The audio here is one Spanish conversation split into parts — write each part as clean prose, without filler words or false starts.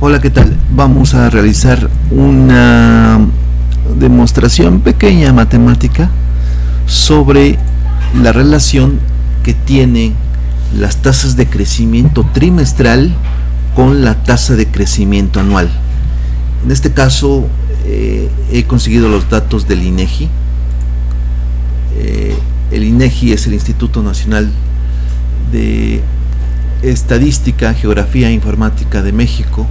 Hola, ¿qué tal? Vamos a realizar una demostración pequeña matemática sobre la relación que tienen las tasas de crecimiento trimestral con la tasa de crecimiento anual. En este caso he conseguido los datos del INEGI. El INEGI es el Instituto Nacional de Estadística, Geografía e Informática de México.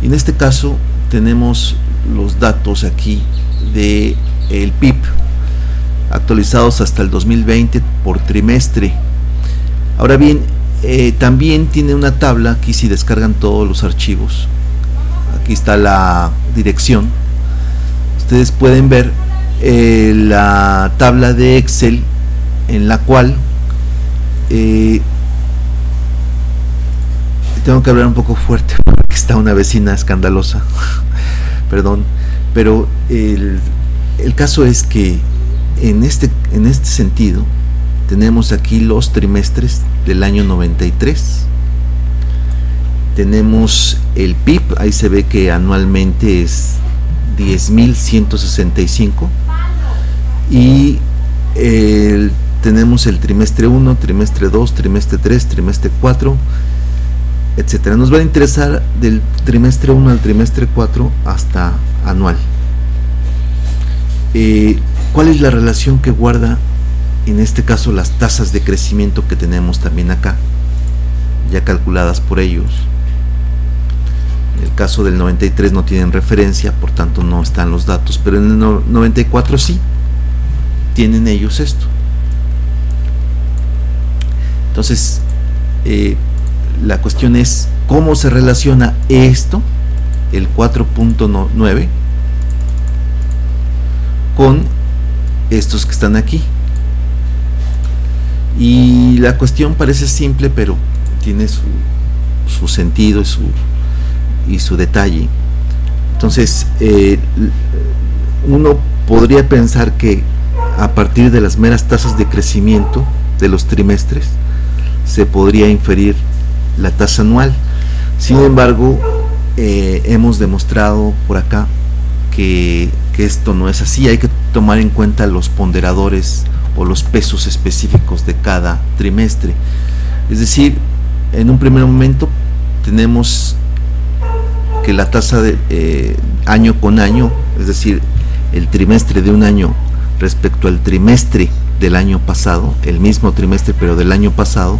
Y en este caso tenemos los datos aquí de el PIB actualizados hasta el 2020 por trimestre. Ahora bien, también tiene una tabla aquí. Si descargan todos los archivos, aquí está la dirección. Ustedes pueden ver la tabla de Excel, en la cual tengo que hablar un poco fuerte porque está una vecina escandalosa. Perdón, pero el caso es que en este sentido tenemos aquí los trimestres del año 93. Tenemos el PIB, ahí se ve que anualmente es 10.165, y tenemos el trimestre 1, trimestre 2, trimestre 3, trimestre 4, etcétera. Nos va a interesar del trimestre 1 al trimestre 4 hasta anual. ¿Cuál es la relación que guarda en este caso las tasas de crecimiento que tenemos también acá, ya calculadas por ellos? En el caso del 93 no tienen referencia, por tanto no están los datos, pero en el 94 sí tienen ellos esto. Entonces la cuestión es cómo se relaciona esto, el 4.9, con estos que están aquí. Y la cuestión parece simple, pero tiene su sentido y su detalle. Entonces uno podría pensar que a partir de las meras tasas de crecimiento de los trimestres se podría inferir la tasa anual. Sin embargo, hemos demostrado por acá que esto no es así. Hay que tomar en cuenta los ponderadores o los pesos específicos de cada trimestre. Es decir, en un primer momento tenemos que la tasa de año con año, es decir, el trimestre de un año respecto al trimestre del año pasado, el mismo trimestre pero del año pasado,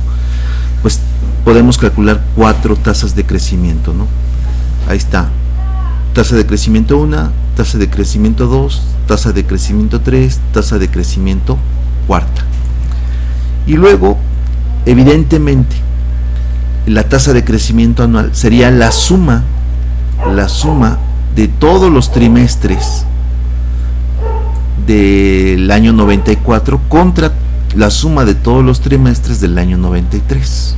pues podemos calcular 4 tasas de crecimiento, ¿no? Ahí está: tasa de crecimiento 1, tasa de crecimiento 2, tasa de crecimiento 3, tasa de crecimiento cuarta. Y luego, evidentemente, la tasa de crecimiento anual sería la suma de todos los trimestres del año 94 contra la suma de todos los trimestres del año 93.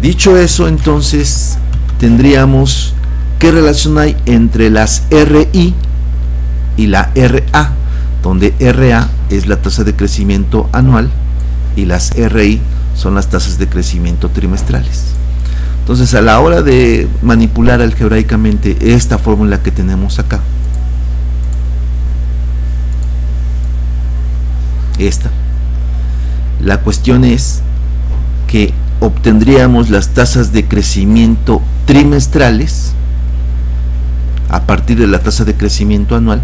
Dicho eso, entonces tendríamos qué relación hay entre las RI y la RA, donde RA es la tasa de crecimiento anual y las RI son las tasas de crecimiento trimestrales. Entonces, a la hora de manipular algebraicamente esta fórmula que tenemos acá, la cuestión es que obtendríamos las tasas de crecimiento trimestrales a partir de la tasa de crecimiento anual.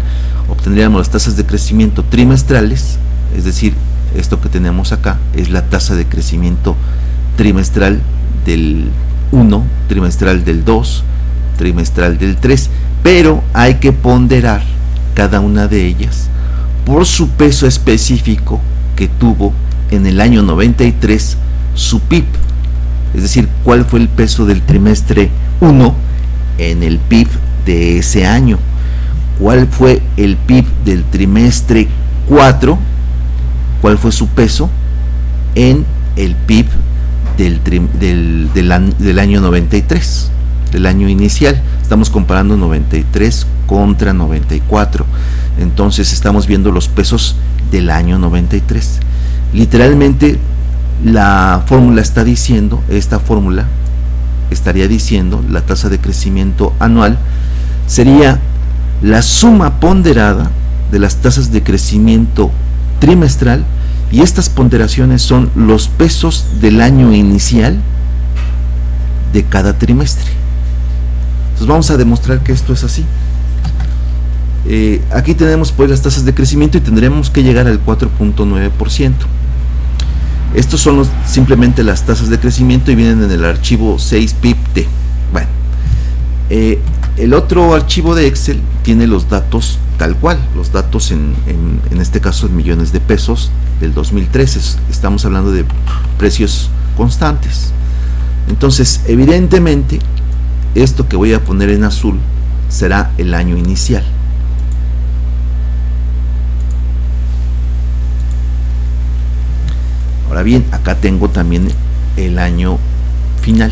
Obtendríamos las tasas de crecimiento trimestrales, es decir, esto que tenemos acá es la tasa de crecimiento trimestral del 1, trimestral del 2, trimestral del 3, pero hay que ponderar cada una de ellas por su peso específico que tuvo en el año 93 su PIB, es decir, cuál fue el peso del trimestre 1 en el PIB de ese año, cuál fue el PIB del trimestre 4, cuál fue su peso en el PIB del año 93, del año inicial. Estamos comparando 93 contra 94, entonces estamos viendo los pesos del año 93. Literalmente la fórmula está diciendo, esta fórmula estaría diciendo la tasa de crecimiento anual sería la suma ponderada de las tasas de crecimiento trimestral, y estas ponderaciones son los pesos del año inicial de cada trimestre. Entonces vamos a demostrar que esto es así. Aquí tenemos pues las tasas de crecimiento y tendremos que llegar al 4.9%. Estos son simplemente las tasas de crecimiento y vienen en el archivo 6pip-t. Bueno, el otro archivo de Excel tiene los datos tal cual, los datos en este caso en millones de pesos del 2013. Estamos hablando de precios constantes. Entonces, evidentemente, esto que voy a poner en azul será el año inicial. Ahora bien, acá tengo también el año final,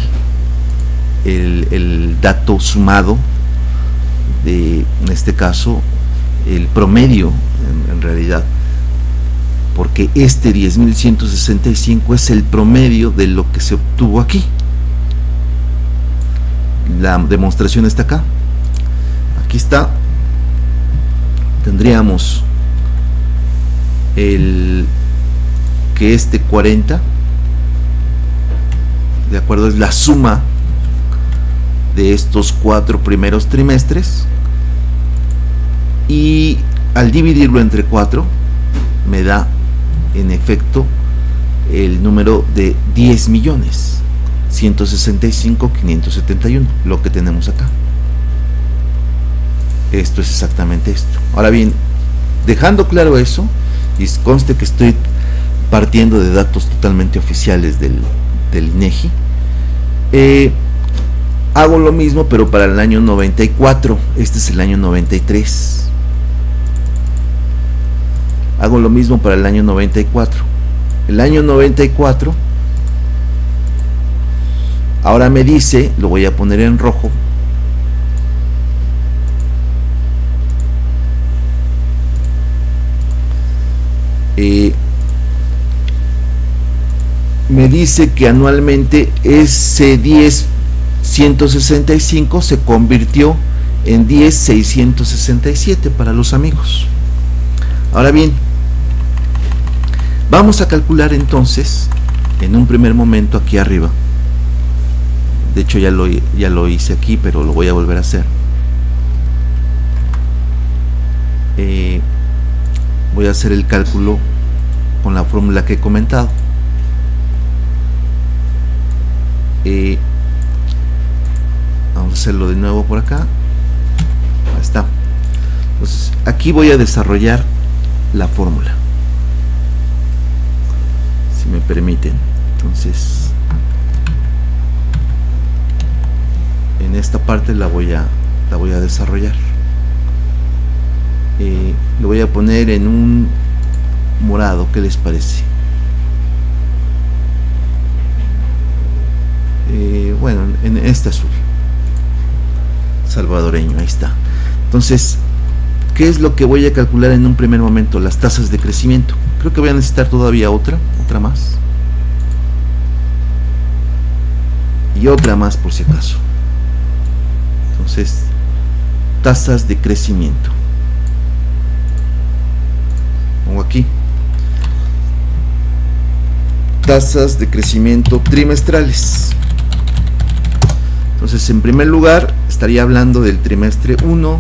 el dato sumado de, en este caso, el promedio en realidad, porque este 10.165 es el promedio de lo que se obtuvo aquí. La demostración está acá. Aquí está. Tendríamos el que este 40, de acuerdo, es la suma de estos 4 primeros trimestres, y al dividirlo entre 4 me da en efecto el número de 10.165.571, lo que tenemos acá. Esto es exactamente esto. Ahora bien, dejando claro eso, y conste que estoy partiendo de datos totalmente oficiales del INEGI, hago lo mismo pero para el año 94. Este es el año 93. Hago lo mismo para el año 94. El año 94 ahora me dice, lo voy a poner en rojo, me dice que anualmente ese 10.165 se convirtió en 10.667 para los amigos. Ahora bien, vamos a calcular entonces en un primer momento aquí arriba. De hecho ya lo hice aquí, pero lo voy a volver a hacer. Voy a hacer el cálculo con la fórmula que he comentado. Vamos a hacerlo de nuevo por acá. Ahí está. Entonces aquí voy a desarrollar la fórmula, si me permiten. Entonces en esta parte la voy a desarrollar. Lo voy a poner en un morado. ¿Qué les parece? Bueno, en este azul salvadoreño, ahí está. Entonces, ¿qué es lo que voy a calcular en un primer momento? Las tasas de crecimiento. Creo que voy a necesitar todavía otra más, y otra más por si acaso. Entonces, tasas de crecimiento. Pongo aquí tasas de crecimiento trimestrales. Entonces, en primer lugar estaría hablando del trimestre 1,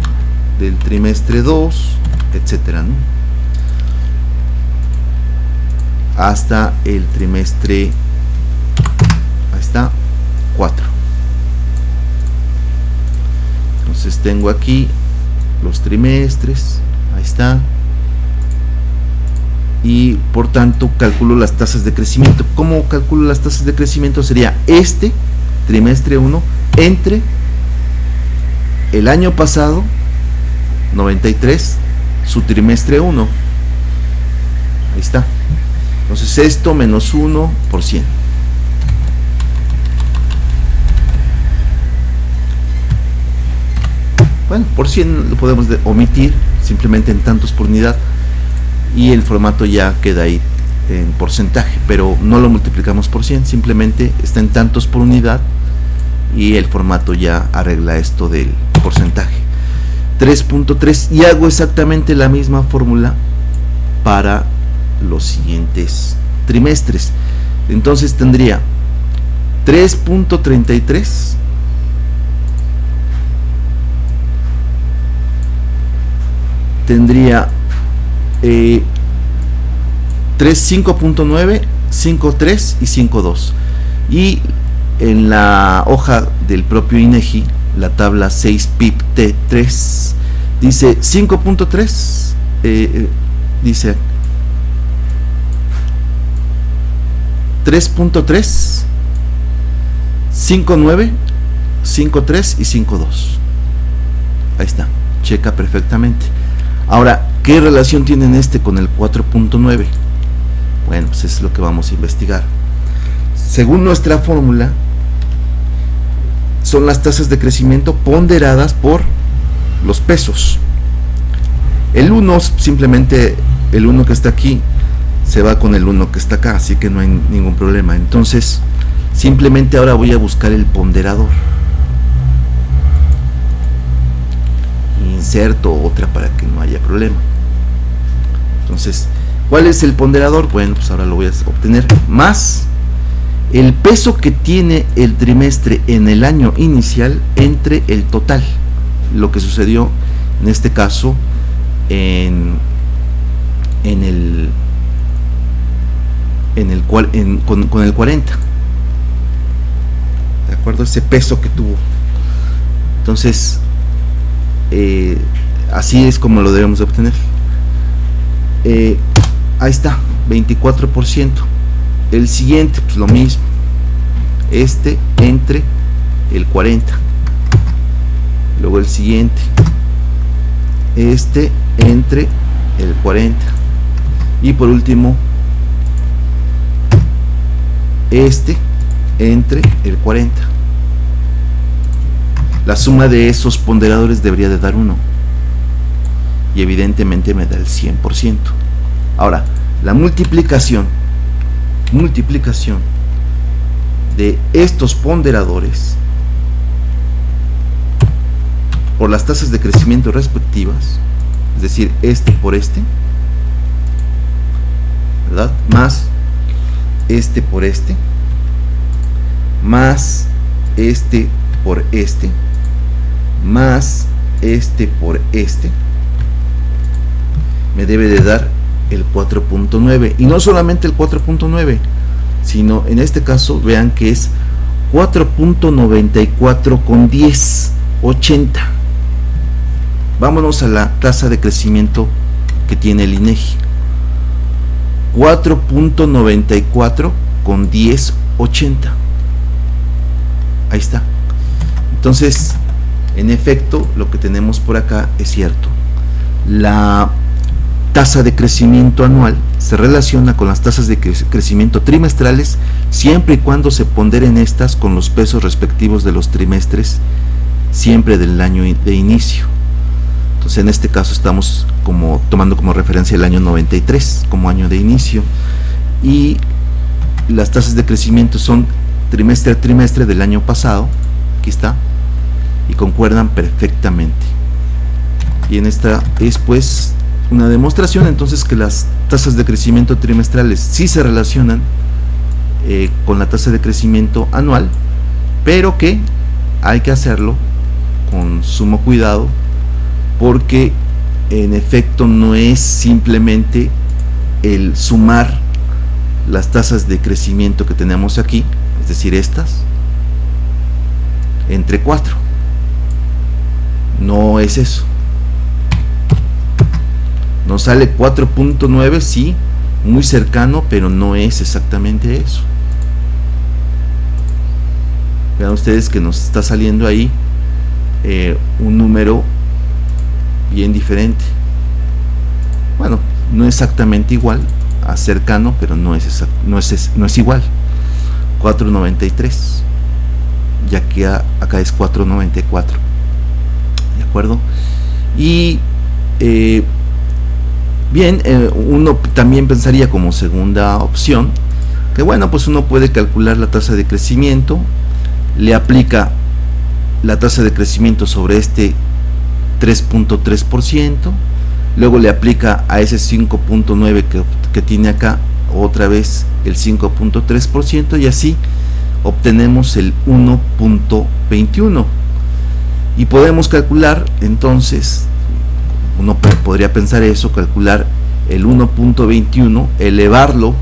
del trimestre 2, etcétera, ¿no? Hasta el trimestre, ahí está, 4. Entonces tengo aquí los trimestres, ahí está, y por tanto calculo las tasas de crecimiento. ¿Cómo calculo las tasas de crecimiento? Sería este trimestre 1 entre el año pasado 93, su trimestre 1, ahí está. Entonces esto menos 1%. Bueno, por 100 lo podemos omitir, simplemente en tantos por unidad, y el formato ya queda ahí en porcentaje, pero no lo multiplicamos por 100, simplemente está en tantos por unidad y el formato ya arregla esto del porcentaje. 3.3, y hago exactamente la misma fórmula para los siguientes trimestres. Entonces tendría 3.33 tendría 5.9, 5.3 y 5.2, y en la hoja del propio INEGI, la tabla 6 PIB T3 dice 5.3, dice 3.3, 5.9, 5.3 y 5.2. Ahí está, checa perfectamente. Ahora, ¿qué relación tienen este con el 4.9? Bueno, pues es lo que vamos a investigar. Según nuestra fórmula, son las tasas de crecimiento ponderadas por los pesos. El 1, simplemente el 1 que está aquí se va con el 1 que está acá, así que no hay ningún problema. Entonces, simplemente ahora voy a buscar el ponderador. Inserto otra para que no haya problema. Entonces, ¿cuál es el ponderador? Bueno, pues ahora lo voy a obtener más el peso que tiene el trimestre en el año inicial entre el total, lo que sucedió en este caso con el 40, de acuerdo, ese peso que tuvo. Entonces así es como lo debemos de obtener. Ahí está, 24%. El siguiente, pues lo mismo, este entre el 40, luego el siguiente, este entre el 40, y por último este entre el 40. La suma de esos ponderadores debería de dar 1, y evidentemente me da el 100%. Ahora, la multiplicación de estos ponderadores por las tasas de crecimiento respectivas, es decir, este por este, ¿verdad?, más este por este, más este por este, más este por este, me debe de dar el 4.9, y no solamente el 4.9, sino en este caso vean que es 4.94 con 10, 80. Vámonos a la tasa de crecimiento que tiene el INEGI, 4.94 con 10, 80. Ahí está. Entonces, en efecto, lo que tenemos por acá es cierto. La tasa de crecimiento anual se relaciona con las tasas de crecimiento trimestrales siempre y cuando se ponderen estas con los pesos respectivos de los trimestres siempre del año de inicio. Entonces, en este caso estamos tomando como referencia el año 93 como año de inicio, y las tasas de crecimiento son trimestre a trimestre del año pasado. Aquí está, y concuerdan perfectamente. Y en esta es pues una demostración entonces que las tasas de crecimiento trimestrales sí se relacionan con la tasa de crecimiento anual, pero que hay que hacerlo con sumo cuidado, porque en efecto no es simplemente el sumar las tasas de crecimiento que tenemos aquí, es decir, estas entre 4. No es eso. Nos sale 4.9, sí, muy cercano, pero no es exactamente eso. Vean ustedes que nos está saliendo ahí un número bien diferente. Bueno, no exactamente igual a cercano, pero no es igual. 4.93, ya que acá es 4.94, ¿de acuerdo? Y bien, uno también pensaría como segunda opción que bueno, pues uno puede calcular la tasa de crecimiento, le aplica la tasa de crecimiento sobre este 3.3%, luego le aplica a ese 5.9 que tiene acá otra vez el 5.3%, y así obtenemos el 1.21, y podemos calcular entonces, uno podría pensar eso, calcular el 1.21, elevarlo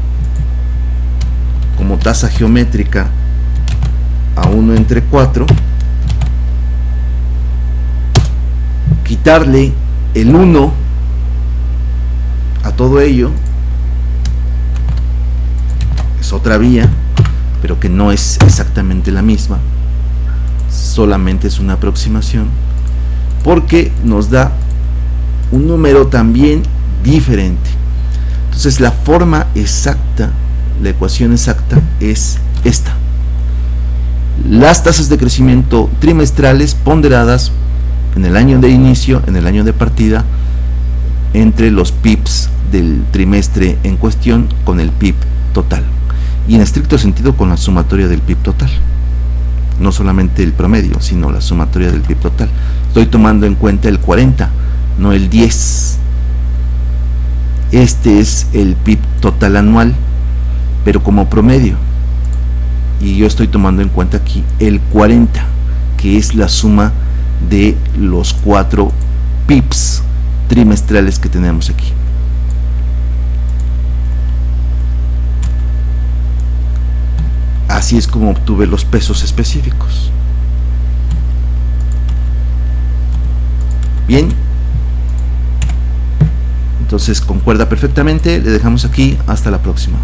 como tasa geométrica a 1 entre 4, quitarle el 1 a todo ello, es otra vía, pero que no es exactamente la misma, solamente es una aproximación, porque nos da un número también diferente. Entonces la forma exacta, la ecuación exacta es esta: las tasas de crecimiento trimestrales ponderadas en el año de inicio, en el año de partida, entre los PIBs del trimestre en cuestión con el PIB total, y en estricto sentido con la sumatoria del PIB total, no solamente el promedio, sino la sumatoria del PIB total. Estoy tomando en cuenta el 40, no el 10. Este es el PIB total anual, pero como promedio, y yo estoy tomando en cuenta aquí el 40, que es la suma de los 4 PIBs trimestrales que tenemos aquí. Así es como obtuve los pesos específicos. Bien, entonces concuerda perfectamente, le dejamos aquí, hasta la próxima.